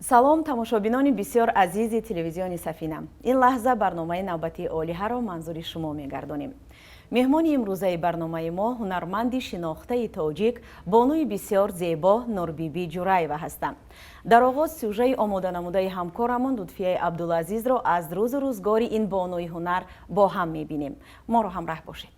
салом тамошобинони бисёр азизи телевизиони Сафина. Ин лаҳза барномаи навбати Олиҳаро манзури шумо мегардонем. меҳмони имрӯзаи барномаи мо ҳунарманди шинохтаи тоҷик бонуи бисёр зебо Нурбибӣ Ҷӯраева ҳастанд. дар оғоз сюжаи омода намудаи ҳамкорамон Лутфияи Абдулазизро аз рӯзу рӯзгори ин бонуи ҳунар бо ҳам мебинем. моро ҳамроҳ бошед.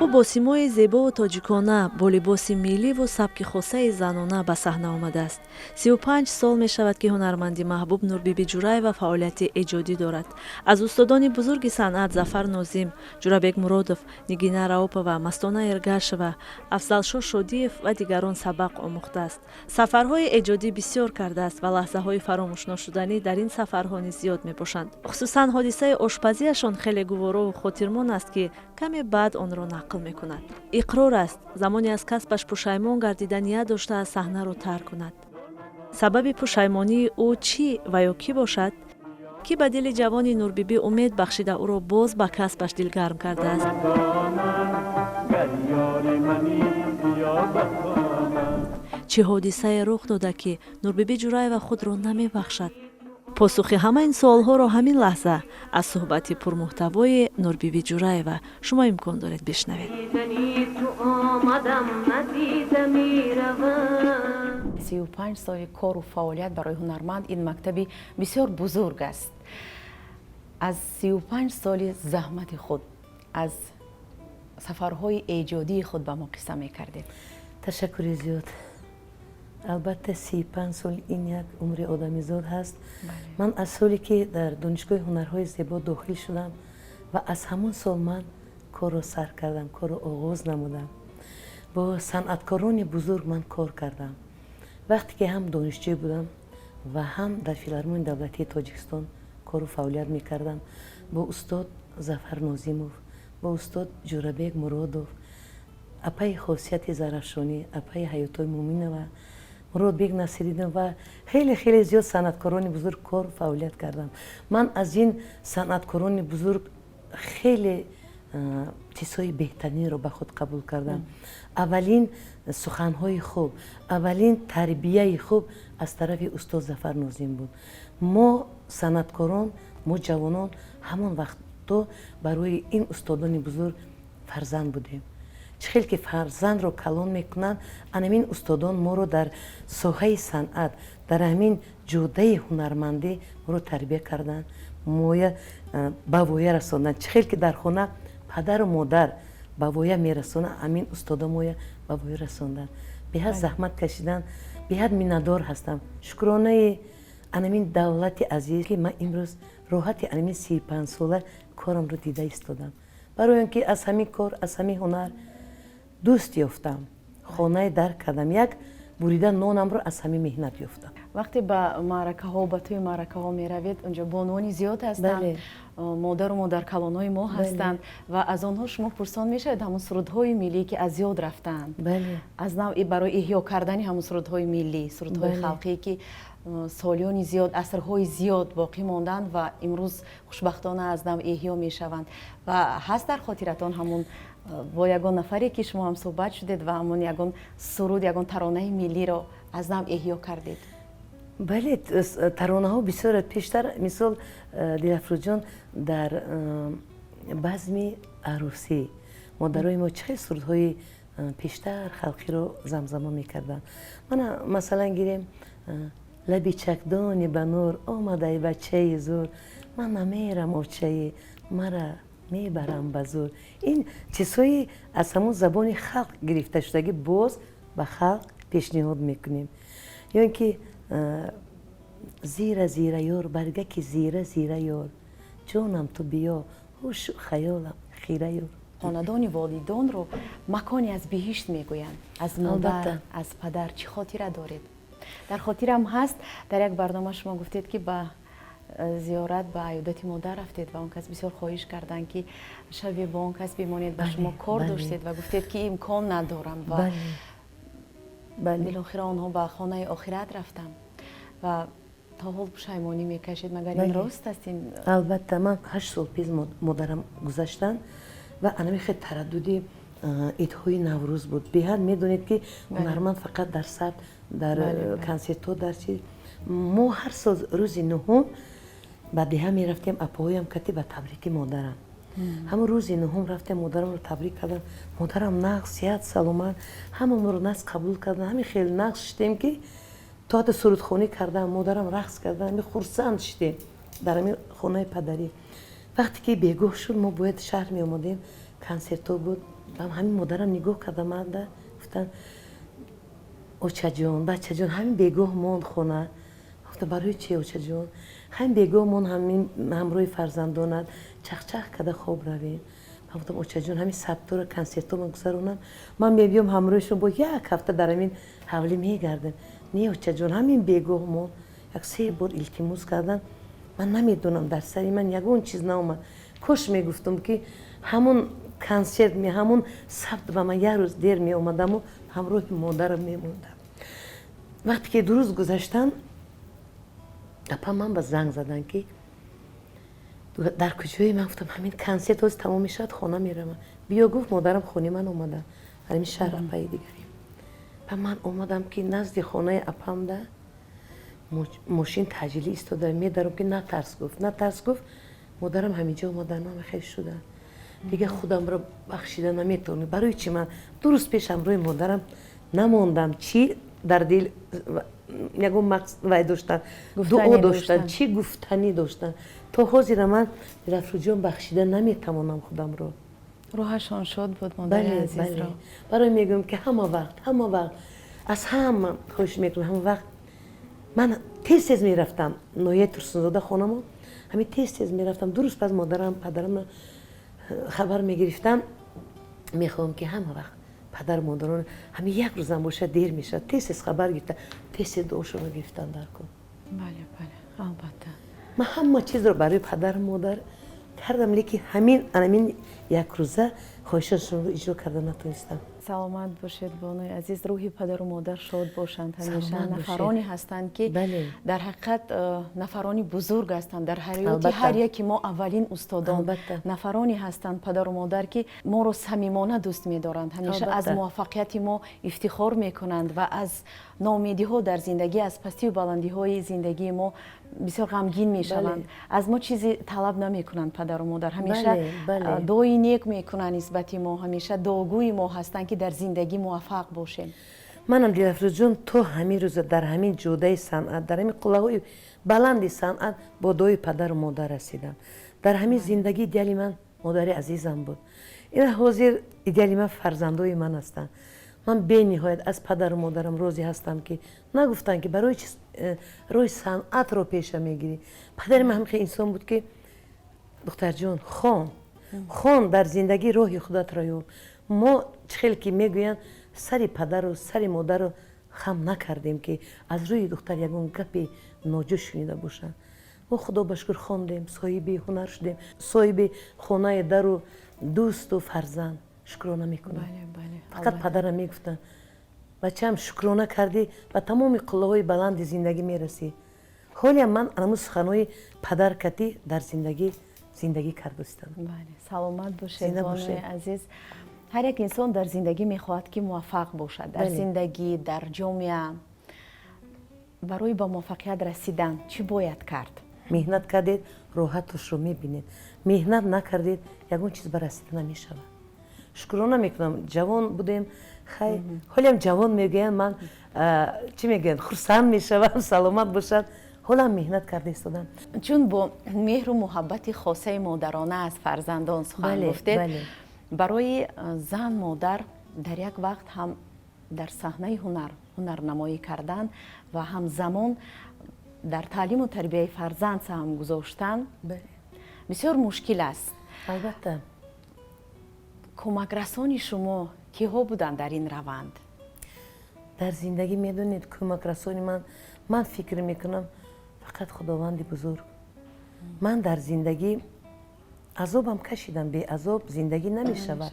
ӯ бо симои зебову тоҷикона, бо либоси милливу сабки хосаи занона ба саҳна омадааст. 35 сол мешавад ки ҳунарманди маҳбуб Нурбибӣ Ҷӯраева фаъолияти эҷодӣ дорад. аз устодони бузурги санъат Зафар Нозим, Ҷурабек Муродов, Нигина Раупова, Мастона Эргашева, Афзалшо Шодиев ва дигарон сабақ омӯхтааст. сафарҳои эҷодӣ бисёр кардааст ва лаҳзаҳои фаромӯшношуданӣ дар ин сафарҳо низ зиёд мебошанд. хусусан ҳодисаи ошпазиашон хеле гуворову хотирмон аст ки каме баъд онро нақл мекунад. иқрор аст замоне аз касбаш пушаймон гардида ният доштааст саҳнаро тарк кунад. сабаби пушаймонии ӯ чӣ ва ё кӣ бошад? ки ба дили ҷавони Нурбибӣ умед бахшида ӯро боз ба касбаш дилгарм кардааст. чӣ ҳодисае рух дода ки Нурбибӣ Ҷӯраева худро намебахшад? посухи ҳама ин суолҳоро ҳамин лаҳза аз суҳбати пурмуҳтавои Нурбибӣ Ҷӯраева шумо имкон доред бишнавед. 35 соли кору фаъолият барои ҳунарманд ин мактаби бисёр бузург аст. аз 35 соли заҳмати худ, аз сафарҳои эҷодии худ ба мо қисса мекардед. ташаккури зиёд. албатта 35 сол ин як умри одамизод ҳаст. ман аз соле ки дар донишгоҳи ҳунарҳои зебо дохил шудам ва аз ҳамон сол ман корро сар кардам, корро оғоз намудам. бо санъаткорони бузург ман кор кардам. вақте ки ҳам донишҷӯ будам ва ҳам дар филармонияи давлатии Тоҷикистон кору фаъолият мекардам бо устод Зафар Нозимов, бо устод Ҷурабек Муродов, апаи хосияти Зарафшонӣ, апаи Ҳаётой Муъминова, Муродбек Насириддинов ва хеле зиёд санъаткорони бузург кор фаъолият кардам. ман аз ин санъаткорони бузург хеле чизҳои беҳтаринро ба худ қабул кардам. аввалин суханҳои хуб, аввалин тарбияи хуб аз тарафи устод Зафар Нозим буд. мо санъаткорон, мо ҷавонон ҳамон вақто барои ин устодони бузург фарзанд будем. чӣ хел ки фарзандро калон мекунанд, анамин устодон моро дар соҳаи санъат, дар ҳамин ҷодаи ҳунармандӣ моро тарбия карданд, моя ба воя расонданд. чӣ хел ки дар хона падару модар ба воя мерасонанд, амин устодо моя ба воя расонданд. беҳад заҳмат кашиданд, беҳад миннатдор ҳастам. шукронаи анамин давлати азиз ки ман имрӯз роҳати анамин 35 сола корамро дида истодам. барои он ки аз ҳамин кор, аз ҳамин ҳунар дӯст ёфтам, хонае дарк кардам, як бурида нонамро аз ҳамин меҳнат ёфтам. вақте ба маъракаҳо, ба тӯи маъракаҳо меравед, онҷо бонуони зиёд ҳастанд, модару модаркалонҳои мо ҳастанд ва аз онҳо шумо пурсон мешавед ҳамон сурудҳои миллӣ ки аз ёд рафтаанд, аз навъи барои иҳьё кардани ҳамон сурудҳои миллӣ, сурудҳои халқие ки солиёни зиёд, асрҳои зиёд боқӣ монданд ва имрӯз хушбахтона аз нав иҳьё мешаванд. ва ҳаст дар хотиратон ҳамон бо ягон нафаре ки шумо ҳам суҳбат шудед ва ҳамон ягон суруд, ягон таронаи миллиро аз нав иҳьё кардед? бале, таронаҳо бисёр. пештар мисол Дилафрӯзҷон дар базми арӯсӣ модарои мо чӣ хел сурудҳои пештар халқиро замзама мекарданд. мана масалан гирем лаби чакдони ба нур омадай бачаи зур, ман намерам овчаи мара мебарам ба зур. ин чизҳои аз ҳамон забони халқ гирифта шудагӣ боз ба халқ пешниҳод мекунем. ё ин ки зира зира ёр, баргаки зира зира ёр, ҷонам ту биё, ҳушу хаёлам хира ёр. хонадони волидонро маконе аз биҳишт мегӯянд. аз модар, аз падар чӣ хотира доред? дар хотирам ҳаст, дар як барнома шумо гуфтед ки ба зиёрат ба аёдати модар рафтед ва он кас бисёр хоҳиш карданд ки шаве ба он кас бимонед, ба шумо кор доштед ва гуфтед ки имкон надорам ва билохира онҳо ба хонаи охират рафтанд ва то ҳол пушаймонӣ мекашед, магар ин рост аст? албатта, ман 8 сол пеш модарам гузаштан ва анами хеле тараддуди идҳои наврӯз буд. Беҳад медонед ки ҳунарманд фақат дар сабт, дар консертҳо, дар чи мо ҳар сол рӯзи нуҳум ба деҳа мерафтем, апаҳоям кати ба табрики модарам. ҳамон рӯзи нуҳум рафтем, модарамро табрик кардам. Модарам нағз, сиҳат, саломат, ҳама моро наст қабул кардан. ҳамин хеле нағз шидем ки то ҳатто сурудхонӣ кардам, модарам рақс кардан, ҳамин хурсанд шидем дар ҳамин хонаи падарӣ. вақте ки бегоҳ шуд, мо бояд шаҳр меомадем, консертҳо буд. ҳамин модарам нигоҳ кардам манда, гуфтан очаҷон, бачаҷон, ҳамин бегоҳ монд хона. гуфта барои чи очаҷон? ҳамин бегоҳ монд ҳамроҳи фарзандонат, чахчах карда хоб равем. ман гуфтам очаҷон, ҳамин сабтора консертҳо ман гузаронам, ман мебиём ҳамроҳишон бо як ҳафта дар ҳамин ҳавлӣ мегардем. не очаҷон, ҳамин бегоҳ монд. як 3 бор илтимос кардан, ман намедонам, дар сари ман ягон чиз наомад. кош мегуфтам ки ҳамон консерт, ҳамон сабт ба ман як рӯз дер меомадаму ҳамроҳи модарам мемондам. вақте ки 2 рӯз гузаштан, апам ман ба занг задан ки дар куҷои. ман гуфтам ҳамин консерт ҳоз тамом мешавад, хона меравам. биё, гуфт модарам хони ман омадам, дар ҳамин шаҳр апаи дигарӣ. ба ман омадам ки назди хонаи апамда мошин таъҷилӣ истода, медарам ки натарс гуфт, натарс гуфт. модарам ҳаминҷо омадан, ман хел шуда. дигар худамро бахшида наметавонам. барои чи ман 2 рӯз пеш ҳамроҳи модарам намондам? Чи дар дил ягон мақсад вай доштан, дуо доштан, чи гуфтанӣ доштан. то ҳозира ман дилафрӯҷон бахшида наметавонам худамро. рӯҳашон шод буд модари азизро. барои мегӯям ки ҳама вақт аз ҳама хоҳиш мекунам, ҳама вақт ман тез мерафтам ноҳияи турсунзода хонамо, ҳамин тез мерафтам. 2 рӯз пас модарам, падарамро хабар мегирифтам, мехоҳам ки ҳама вақт падар модарон ҳамин як рӯзам бошад дер мешавад, тез хабар гирифта, тез дуошонро гирифтан дар кун. бале, албатта. ман ҳама чизро барои падару модар кардам, лекин ҳамин як рӯза хоҳишашонро иҷро карда натонистам. саломат бошед бонои азиз, рӯҳи падару модар шод бошанд. ҳамеша нафароне ҳастанд ки дар ҳақиқат нафарони бузург ҳастанд дар ҳаёти ҳар яки мо. аввалин устодон нафароне ҳастанд, падару модар ки моро самимона дӯст медоранд, ҳамеша аз муваффақияти мо ифтихор мекунанд ва аз ноумедиҳо дар зиндагӣ, аз пастию баландиҳои зиндагии мо бисёр ғамгин мешаванд. аз мо чизе талаб намекунанд падару модар, ҳамеша дуои нек мекунанд нисбати мо, ҳамеша дуогӯи мо ҳастанд ки дар зиндагӣ муваффақ бошем. манам дилафрӯзҷон то ҳамин рӯза дар ҳамин ҷодаи санъат, дар ҳамин қуллаҳои баланди санъат бо дуои падару модар расидам. дар ҳамин зиндагӣ идеали ман модари азизам буд. ина ҳозир идеали ман фарзандои ман ҳастанд. ман бениҳоят аз падару модарам розӣ ҳастам ки нагуфтанд ки барои чи роҳи санъатро пеша мегирӣ. падари ман ҳамин инсон буд ки духтарҷон, хон дар зиндагӣ роҳи худатро ёб. мо чӣ хеле ки мегӯянд сари падару сари модарро хам накардем ки аз рӯи духтар ягон гапи ноҷӯш шунида бошад. мо худо ба шукр хондем, соҳиби ҳунар шудем, соҳиби хонаи дару дӯсту фарзанд. шукрона мекунам. фақат падарам мегуфтанд, бачаам, шукрона кардӣ, ба тамоми қуллаҳои баланди зиндагӣ мерасӣ. ҳолиам ман анаму суханҳои падар катӣ дар зиндагӣ кардостам. саломат бошед бонои азиз. ҳар як инсон дар зиндагӣ мехоҳад ки муваффақ бошад, дар зиндагӣ, дар ҷомеа. барои ба муваффақият расидан чӣ бояд кард? меҳнат кардед, роҳаташро мебинед. меҳнат накардед, ягон чиз ба расида намешавад. шукрона мекунам, ҷавон будем, хай ҳолиам ҷавон мегӯянд, ман чӣ мегӯянд, хурсанд мешавам, саломат бошад. ҳолам меҳнат карда истодам. чун бо меҳру муҳаббати хосаи модарона аз фарзандон сухан гуфтед, барои зан модар дар як вақт ҳам дар саҳнаи ҳунарнамоӣ кардан ва ҳамзамон дар таълиму тарбияи фарзанд саҳм гузоштан бисёр мушкил аст. албатта. кӯмакрасони шумо киҳо буданд дар ин раванд? дар зиндагӣ медонед, кӯмакрасони ман фикр мекунам фақат худованди бузург. ман дар зиндагӣ азобам кашидам, беазоб зиндагӣ намешавад.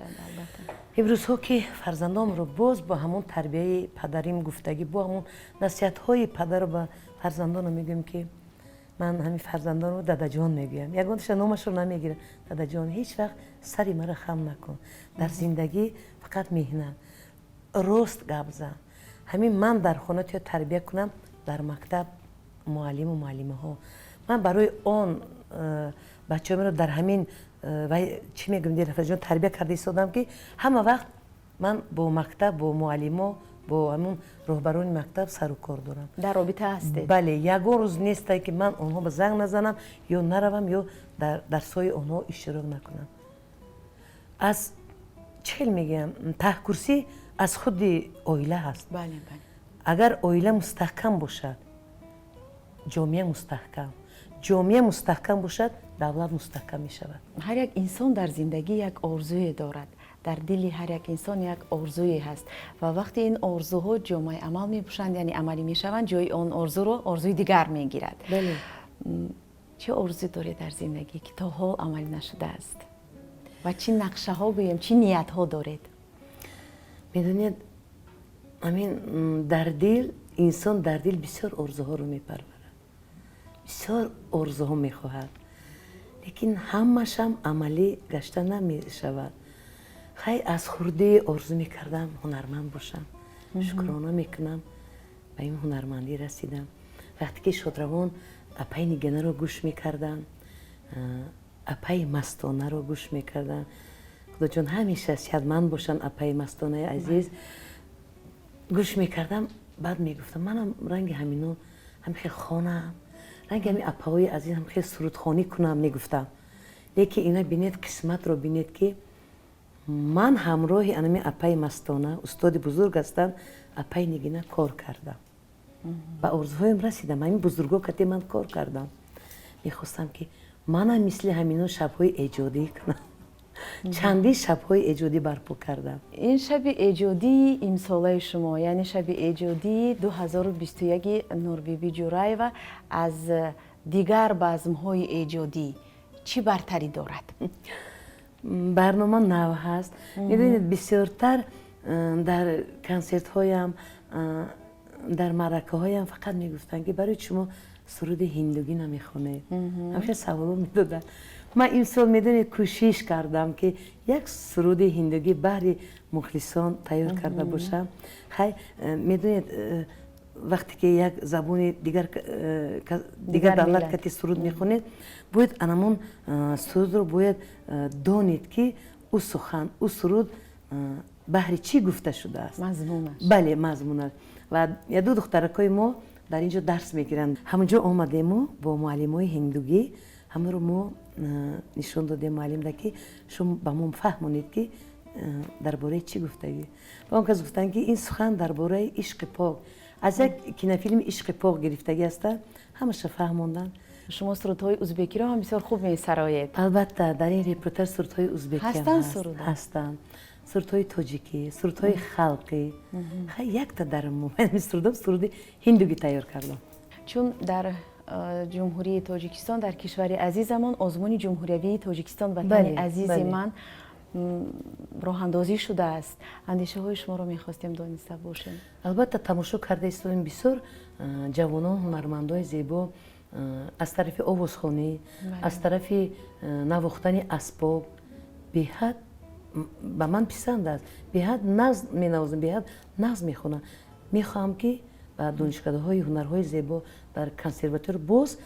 имрӯзҳо ки фарзандомро боз бо ҳамон тарбияи падарим гуфтагӣ, бо ҳамон насиҳатҳои падару ба фарзандонам мегӯям ки ман ҳамин фарзандонро дадаҷон мегӯям. Ягонаш номашро намегирам. Дадаҷон, ҳеҷ вақт сари мара хам накун. Дар зиндагӣ фақат меҳнат. Рост гап зан. ҳамин ман дар хона то тарбия кунам, дар мактаб муаллиму муаллимаҳо. Ман барои он бачаҳоро дар ҳамин чӣ мегӯям дадаҷон тарбия карда истодам, ки ҳама вақт ман бо мактаб, бо муаллимо, бо ҳамун роҳбарони мактаб сару кор дорам. дар робита ҳастед? Бале, ягон рӯз нестае ки ман онҳо ба занг назанам ё наравам ё дар сои онҳо иштирок накунам. Аз чӣ хел мегӯям, таҳкурсӣ аз худи оила ҳаст. Бале, бале. Агар оила мустаҳкам бошад, ҷомеа мустаҳкам. ҷомеа мустаҳкам бошад, давлат мустаҳкам мешавад. ҳар як инсон дар зиндагӣ як орзуе дорад. дар дили ҳар як инсон як орзуе ҳаст ва вақте ин орзуҳо ҷомаи амал мепӯшанд, яъне амалӣ мешаванд, ҷои он орзуро орзуи дигар мегирад. чӣ орзу доред дар зиндагӣ ки то ҳол амалӣ нашудааст ва чӣ нақшаҳо гӯем, чӣ ниятҳо доред? медонед, амин дар дил, инсон дар дил бисёр орзуҳоро мепарварад, бисёр орзуҳо мехоҳад, лекин ҳамашам амалӣ гашта намешавад. хай аз хурдии орзу мекардам ҳунарманд бошам, шукрона мекунам, ба ин ҳунармандӣ расидам. вақте ки шодравон апаи ниганаро гӯш мекардам, апаи мастонаро гӯш мекардам. худоҷон ҳамеша сиҳатманд бошанд апаи мастонаи азиз. гӯш мекардам, баъд мегуфтам манам ранги ҳамино ҳамихел хонам, ранги ҳамин апаҳои азиз ҳамихел сурудхонӣ кунам, мегуфтам. лекин ина бинед, қисматро бинед, ки ман ҳамроҳи анами апаи мастона, устоди бузург ҳастанд, апаи нигина кор кардам. ба орзуҳоям расидам, ҳамин бузургҳо кати ман кор кардам. мехостам, ки манам мисли ҳамино шабҳои эҷодӣ кунам. чандин шабҳои эҷодӣ барпо кардам. ин шаби эҷодии имсолаи шумо, яъне шаби эҷодии 2021 Нурбибӣ Ҷӯраева аз дигар базмҳои эҷодӣ чӣ бартарӣ дорад? барнома нав ҳаст. медонед, бисёртар дар консертҳоям, дар маъракаҳоям фақат мегуфтанд, ки барои шумо суруди ҳиндугӣ намехонед. ҳамеша саволо медоданд. ман имсол медонед кӯшиш кардам, ки як суруди ҳиндугӣ баҳри мухлисон тайёр карда бошам. хай медонед, вақте ки як забони дигар давлат кати суруд мехонед, бояд анамон сурудро бояд донед, ки ӯ сухан, ӯ суруд баҳри чӣ гуфта шудааст. мазмунаш. бале, мазмунаш. ва яду духтаракои мо дар ин ҷо дарс мегиранд. ҳамонҷо омадему бо муаллимои ҳиндугӣ, ҳамаро мо нишон додем муаллимда, ки шумо ба мо фаҳмонед, ки дар бораи чӣ гуфтагӣ. ва он кас гуфтанд, ки ин сухан дар бораи ишқи пок, аз як кинофилми ишқи пок гирифтагӣ аста. ҳамаша фаҳмонданд. шумо сурудҳои узбекиро ҳам бисёр хуб месароед. албатта, дар ин репортаж сурудҳои узбекӣ ҳастанд, сурудҳои тоҷикӣ, сурудҳои халқӣ. хай якта дар сурудам суруди ҳиндугӣ тайёр кардам. чун дар ҷумҳурии тоҷикистон, дар кишвари азизамон, озмуни ҷумҳуриявии тоҷикистон, ватани азизи ман роҳандозӣ шудааст. андешаҳои шуморо мехостем дониста бошем. албатта, тамошо карда истодем бисёр ҷавонон, ҳунармандони зебо аз тарафи овозхонӣ, аз тарафи навохтани асбоб беҳад ба ман писанд аст. беҳад назм менавозам, беҳад назм мехонам. мехоҳам, ки ба донишкадаҳои ҳунарҳои зебо дар консерватори боз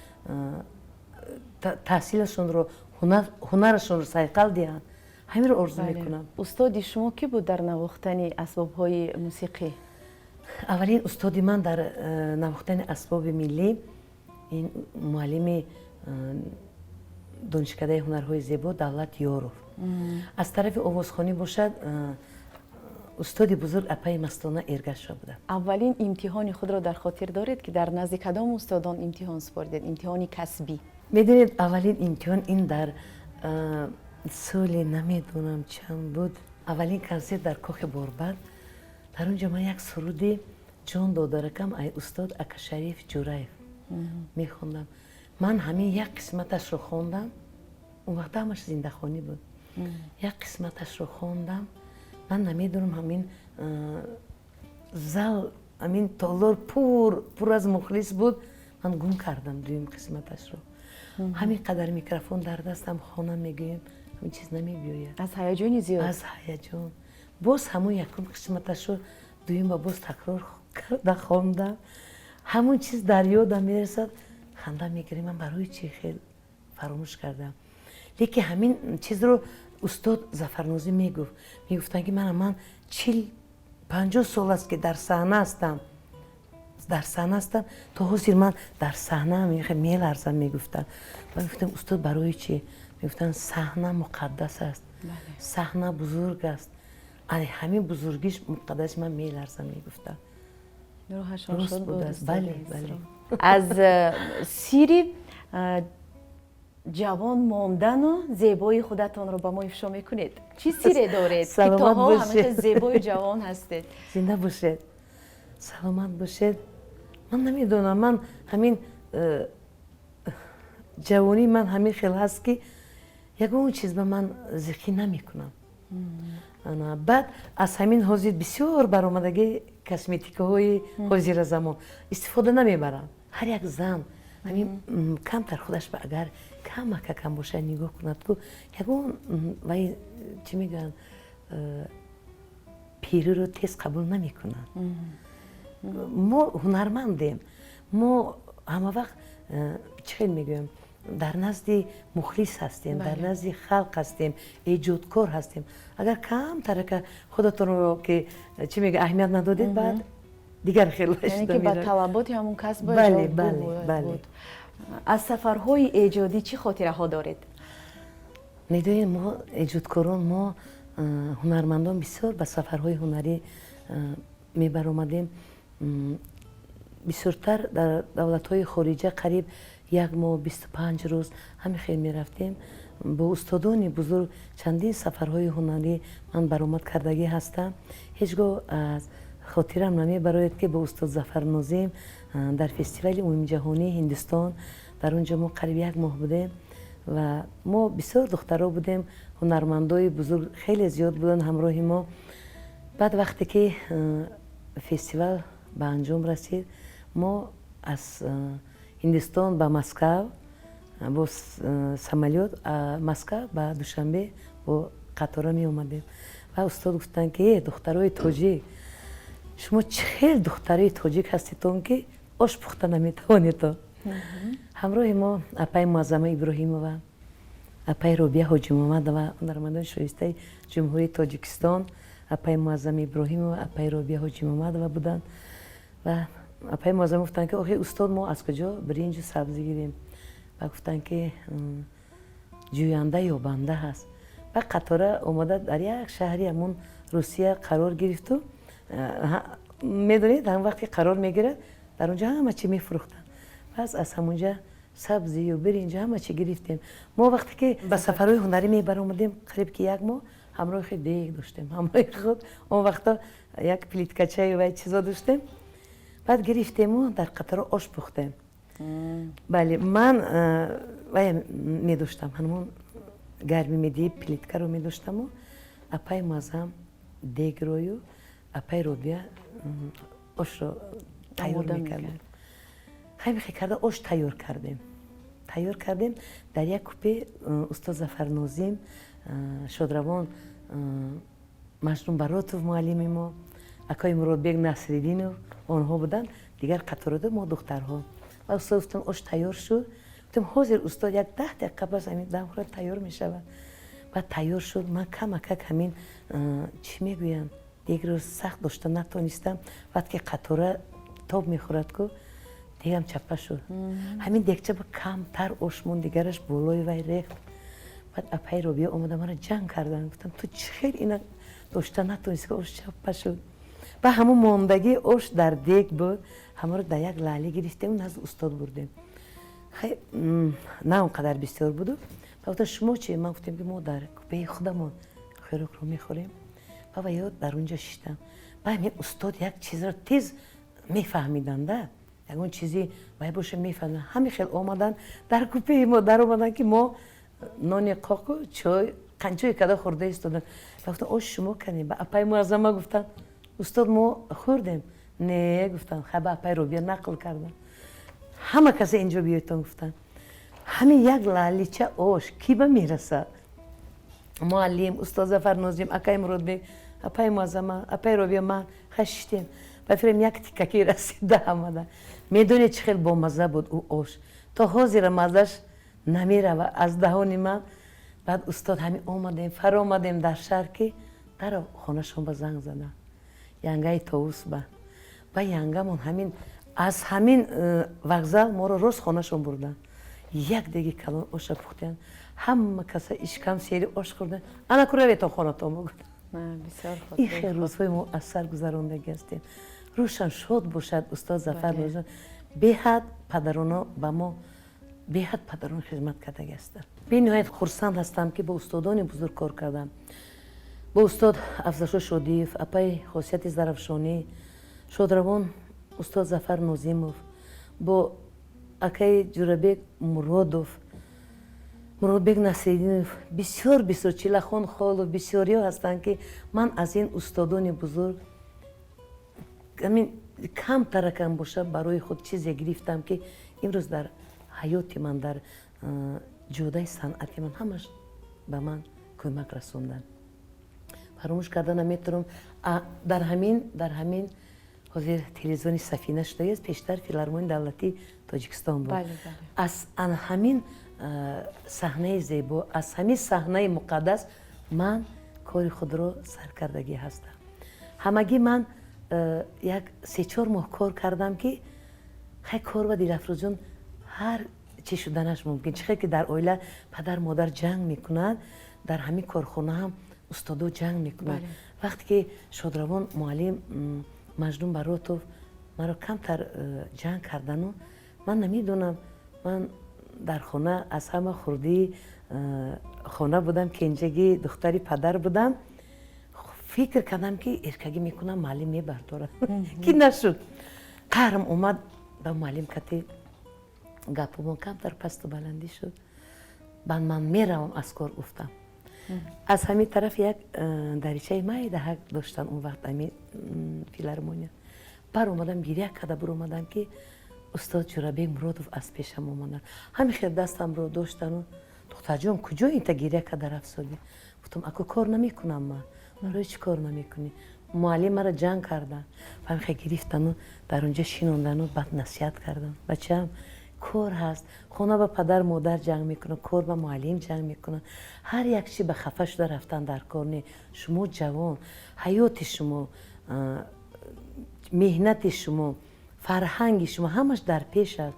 таҳсилашонро, ҳунарашонро сайқал диҳанд. ҳаминро орзу мекунам. устоди шумо кӣ буд дар навохтани асбобҳои мусиқӣ? аввалин устоди ман дар навохтани асбоби миллӣ, ин муаллими донишкадаи ҳунарҳои зебо Давлат Ёров. аз тарафи овозхонӣ бошад, устоди бузург апаи Мастона Эргашева буданд. аввалин имтиҳони худро дар хотир доред, ки дар назди кадом устодон имтиҳон супордед? имтиҳони касбӣ? медонед, аввалин имтиҳон ин дар соли намедонам чанд буд, аввалин консерт дар Кохи Борбад. дар он ҷо ман як суруди ҷон додаракам ай устод Акашариф Ҷӯраев мехондам. ман ҳамин як қисматашро хондам. он вақт ҳамаш зиндахонӣ буд. як қисматашро хондам. ман намедонам, ҳамин зал, ҳамин толор пур аз мухлис буд. ман гум кардам дуюм қисматашро. ҳамин қадар микрофон дар дастам хона мегӯем, ҳамин чиз намебиёяд. аз ҳаяҷони зиёд. аз ҳаяҷон. боз ҳамун якум қисматашро дуюм ба боз такрор карда хондам. ҳамун чиз дар ёдам мерасад, ханда мегирем, ман барои чӣ хел фаромӯш кардам. лекин ҳамин чизро устод Зафарнозӣ мегуфт. Мегуфтанд ки ман 40-50 сол аст ки дар саҳна ҳастам. дар саҳна ҳастам, то ҳозир ман дар саҳна меларзам, мегуфтанд. Ман гуфтам устод барои чӣ? Мегуфтанд саҳна муқаддас аст. саҳна бузург аст. ҳамин бузургиш муқаддас, ман меларзам, мегуфтам. рӯҳашон шод буд. бале, бале. аз сири ҷавон мондану зебои худатонро ба мо ифшо мекунед. Чӣ сире доред ки тоҳо ҳамеша зебою ҷавон ҳастед? Зинда бошед, саломат бошед. Ман намедонам, ман ҳамин ҷавонӣ ман ҳамин хел ҳаст ки ягон чиз ба ман зиқӣ намекунам. баъд аз ҳамин ҳозир бисёр баромадаги косметикаҳои ҳозиразамон истифода намебарам. ҳар як зан ҳамин камтар худаш ба агар камакакам боша нигоҳ кунад ку ягон вай чӣ мегӯянд пириро тез қабул намекунад. мо ҳунармандем, мо ҳама вақт чӣ хел мегӯям, дар назди мухлис ҳастем, дар назди халқ ҳастем, эҷодкор ҳастем. агар камтарака худатонро ки чӣ мега аҳамият надодед, баъд дигар хел яъне ки ба талаботи ҳамун касб буд. аз сафарҳои эҷодӣ чӣ хотираҳо доред? медонед, мо эҷодкорон, мо ҳунармандон бисёр ба сафарҳои ҳунарӣ мебаромадем. бисёртар дар давлатҳои хориҷа қариб 1 моҳ 25 рӯз ҳамин хел мерафтем. бо устодони бузург чандин сафарҳои ҳунарӣ ман баромад кардагӣ ҳастам. ҳеҷ гоҳ аз хотирам намебарояд ки бо устод Зафарнозӣ дар фестивали умумиҷаҳонии Ҳиндустон, дар он ҷо мо қариб 1 моҳ будем ва мо бисёр духтаро будем, ҳунармандои бузург хеле зиёд буданд ҳамроҳи мо. баъд вақте ки фестивал ба анҷом расид, мо аз Ҳиндустон ба Москав бо самолёт, Москав ба Душанбе бо қатора меомадем. ва устод гуфтанд ки духтарои тоҷик, шумо чӣ хел духтарои тоҷик ҳаститон ки ош пухта наметавонед. ҳамроҳи мо апай Муаззама Иброҳимова, апай Робия Ҳоҷимомадова, ҳунармандони шоистаи ҷумҳурии Тоҷикистон, апай Муаззама Иброҳимова, апай Робия Ҳоҷимомадова буданд. ва апай Муаззама гуфтанд ки охи устод, мо аз куҷо биринҷу сабзӣ гирем? ва гуфтанд ки ҷӯянда ёбанда ҳаст. ва қатора омода дар як шаҳри ҳамун Русия қарор гирифту, медонед ҳам вақти қарор мегирад, дар онҷа ҳама чӣ мефурӯхтанд. пас аз ҳамонҷа сабзию биринҷу ҳама чӣ гирифтем. мо вақте ки ба сафарҳои ҳунарӣ мебаромадем, қариб ки 1 моҳ ҳамроҳи худ дег доштем, ҳамроҳи худ он вақта як плиткачаю вай чизо доштем. баъд гирифтему дар қатора ош пухтем. бале, ман вай медоштам, ҳамон гарми медии плиткаро медоштаму апай Муаззам дегрою, апай Робия ошро тайёр мекардем. ҳамин хел карда ош тайёр кардем. дар як купе устод Зафарнозӣ, шодравон Маҷнун Баротов муаллими мо, акои Муродбек Насриддинов, онҳо буданд, дигар қаторода мо духтарҳо. ва устод гуфтам ош тайёр шуд. гуфтам ҳозир устод як 10 дақиқа бас ҳамин дамхӯра тайёр мешавад. баъд тайёр шуд. ман камакак ҳамин чӣ мегӯянд, дегро сахт дошта натонистам. вақте қатора тоб мехӯрад ку дегам чаппа шуд. ҳамин дегча ба камтар ош монд, дигараш болои вай рехт. баъд апай Робия омада мара ҷанг карданд. гуфтам ту чӣ хел ина дошта натонисти ки ош чаппа шуд? ба ҳамон мондагӣ ош дар дег буд, ҳамаро дар як лаълӣ гирифтему назди устод бурдем. на он қадар бисёр буду. гуфтам шумо чӣ? ман гуфтем ки мо дар купеи худамон хӯрокро мехӯрем. ва ёд дар онҷа шиштам. ба ҳамин устод як чизро тез мефаҳмиданда, ягон чизи вай боша мефаҳмиданд. ҳамин хел омадан дар купеи мо даромаданд ки мо нони қоқу чой қанчои када хӯрда истодем. гуфтам ош шумо канем? ба апай Муаззама гуфтанд устод мо хӯрдем. не гуфтанд, ха ба апай Робия нақл карданд. ҳама каса инҷо биёйтон гуфтан. ҳамин як лалича ош ки ба мерасад? муаллим, устод Зафар Нозим, акай Муродбек, апай Муаззама, апай Робия, ман хашиштем. ба фирем як тикаки расида ҳамада. медоне чӣ хел бомазза буд ӯ ош. то ҳозира маззаш намерава аз даҳони ман. баъд устод ҳамин омадем, фаромадем дар шаҳр ки даро хонашон ба занг задам. янгаи товус ба. ба янгамон ҳамин аз ҳамин вокзал моро рост хонашон бурдан. як деги калон оша пухтиян. ҳама каса ишкам сери ош хӯрдан. ана куравето хонатон бугад. ин хел рӯзҳои мо аз сар гузарондагӣ ҳастем. рӯшан шод бошад устод Зафар Нозим. беҳад падароно ба мо беҳад падарон хизмат кардаги ҳастанд. бениҳоят хурсанд ҳастам ки бо устодони бузург кор кардам. бо устод Афзалшо Шодиев, апай Хосияти Зарафшонӣ, шодравон устод Зафар Нозимов, бо акай Ҷӯрабек Муродов, Муродбек Насриддинов, бисёр бисёр Чилахон Холов, бисёриҳо ҳастанд ки ман аз ин устодони бузург ҳамин камтаракам боша барои худ чизе гирифтам ки имрӯз дар ҳаёти ман, дар ҷодаи санъати ман ҳамаш ба ман кӯмак расонданд. фаромӯш карда наметавонам. дар ҳамин ҳозир телевизиони Сафина шудааст, пештар филармонии давлатии Тоҷикистон буд. аз ҳамин саҳнаи зебо, аз ҳамин саҳнаи муқаддас ман кори худро сар кардагӣ ҳастам. ҳамагӣ ман як 3-4 моҳ кор кардам ки хай кор ва дилафрӯзон ҳар чӣ шуданаш мумкин. чихел ки дар оила падар модар ҷанг мекунад, дар ҳамин корхона ҳам устодо ҷанг мекунад. вақте ки шодравон муаллим Маҷнун Баротов маро камтар ҷанг кардану, ман намедонам, ман дар хона аз ҳама хурдии хона будам, кенҷаги духтари падар будам. фикр кардам ки эркагӣ мекунам, муаллим мебардорад. ки нашуд. қаҳрам омад, ба муаллим кати гапомон камтар пасту баландӣ шуд. бан ман меравам аз кор гуфтам. аз ҳамин тараф як даричаи майдаҳак доштан он вақт ҳамин филармония. баромадам гиря карда буромадам ки устод Ҷӯрабек Муродов аз пешам омаданд. ҳамин хел дастамро доштану духтарҷон куҷо инта гиря карда рафсодӣ? гуфтам аку кор намекунам ман. барои чӣ кор намекунӣ? муаллим мара ҷанг кардан. ҳамин хел гирифтану дар онҷа шинондану баъд насиҳат кардан. бачаам кор ҳаст, хона ба падар модар ҷанг мекунад, кор ба муаллим ҷанг мекунад. ҳар як чӣ ба хафа шуда рафтан дар кор не. шумо ҷавон, ҳаёти шумо, меҳнати шумо, фарҳанги шумо ҳамаш дар пеш аст.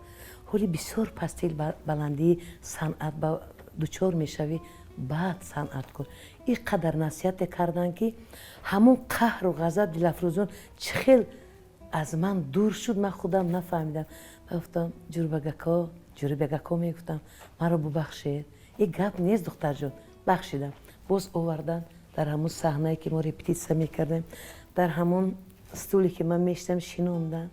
ҳоли бисёр пастил баландии санъат ба дучор мешавӣ. баъд санъат кун. ин қадар насиҳате карданд ки ҳамон қаҳру ғазаб дилафрӯзон чӣ хел аз ман дур шуд, ман худам нафаҳмидам. гуфтам ҷӯрабегако мегуфтам маро бубахшед, ин гап нест духтарҷон. бахшидам. боз овардан дар ҳамон саҳнае ки мо репетитсия мекардем, дар ҳамон стуле ки ман мешитам шинондан.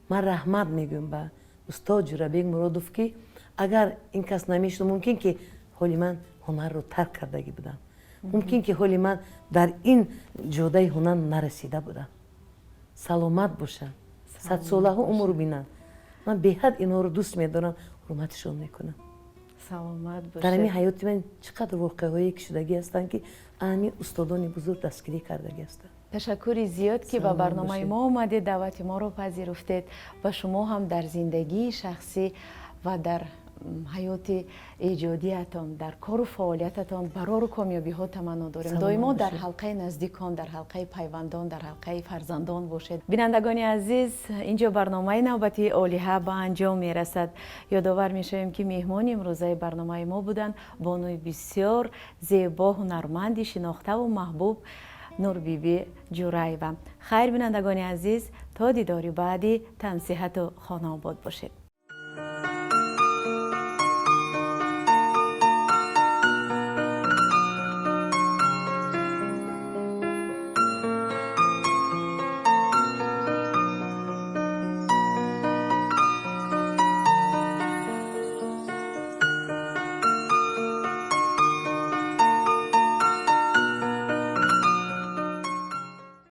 ман раҳмат мегӯям ба устод Ҷӯрабек Муродов ки агар ин кас намешуд, мумкин ки ҳоли ман ҳунарро тарк кардагӣ будам. мумкин ки ҳоли ман дар ин ҷодаи ҳунар нарасида будам. саломат бошам, садсолаҳо умр бинанд. ман беҳад инҳоро дӯст медорам, ҳурматишон мекунам. саломат бошед. дар ҳамин ҳаёти ман чӣ қадр воқеаҳое ки шудагӣ ҳастанд ки ҳамин устодони бузург дастгирӣ кардагӣ ҳастанд. ташаккури зиёд ки ба барномаи мо омадед, даъвати моро пазируфтед. ба шумо ҳам дар зиндагии шахсӣ ва дар ҳаёти эҷодиятон, дар кору фаъолиятатон барору комёбиҳо таманно дорем. доимо дар ҳалқаи наздикон, дар ҳалқаи пайвандон, дар ҳалқаи фарзандон бошед. бинандагони азиз, инҷо барномаи навбатии Олиҳа ба анҷом мерасад. ёдовар мешавем ки меҳмони имрӯзаи барномаи мо буданд бонуи бисёр зебо, ҳунарманди шинохтаву маҳбуб Нурбибӣ Ҷӯраева. хайр, бинандагони азиз, то дидори баъди, тансиҳату хонаобод бошед.